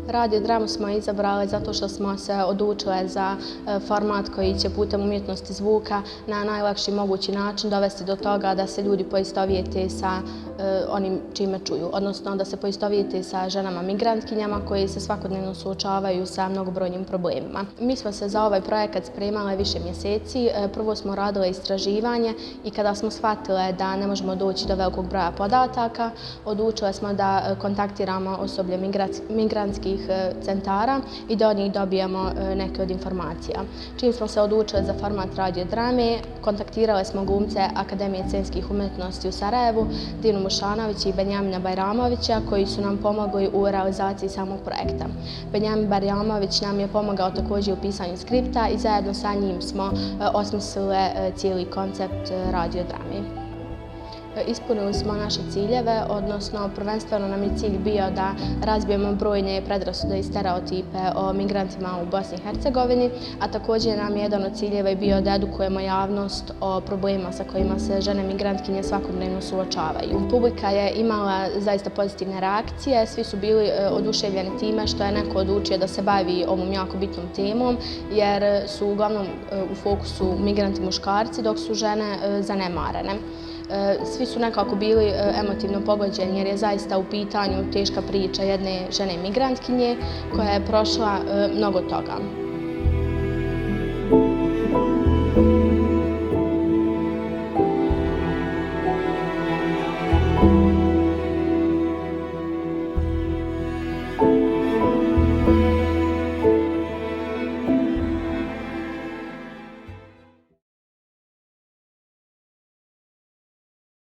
Radio dramu smo izabrali zato što smo se odlučile za format koji će putem umjetnosti zvuka na najlakši mogući način dovesti do toga da se ljudi poistovijete sa onim čime čuju, odnosno da se poistovijete sa ženama migrantkinjama koji se svakodnevno suočavaju sa mnogobrojnim problemima. Mi smo se za ovaj projekat spremale više mjeseci. Prvo smo radile istraživanje i kada smo shvatile da ne možemo doći do velikog broja podataka, odlučile smo da kontaktiramo osoblje migrantskih centara i da od njih dobijemo neke od informacija. Čim smo se odlučili za format radio drame, kontaktirali smo glumce Akademije scenskih umjetnosti u Sarajevu, Dinu Mušanović i Benjamina Bajramovića koji su nam pomogli u realizaciji samog projekta. Benjamin Bajramović nam je pomogao također u pisanju skripta i zajedno sa njim smo osmislile cijeli koncept radio drame. Ispunili smo naše ciljeve, odnosno prvenstveno nam je cilj bio da razbijemo brojne predrasude i stereotipe o migrantima u Bosni i Hercegovini, a također nam je jedan od ciljeva bio da edukujemo javnost o problemima sa kojima se žene migrantkinje svakodnevno suočavaju. Publika je imala zaista pozitivne reakcije, svi su bili oduševljeni time što je neko odlučio da se bavi ovom jako bitnom temom, jer su uglavnom u fokusu migranti muškarci, dok su žene zanemarene. Svi su nekako bili emotivno pogođeni jer je zaista u pitanju teška priča jedne žene migrantkinje koja je prošla mnogo toga.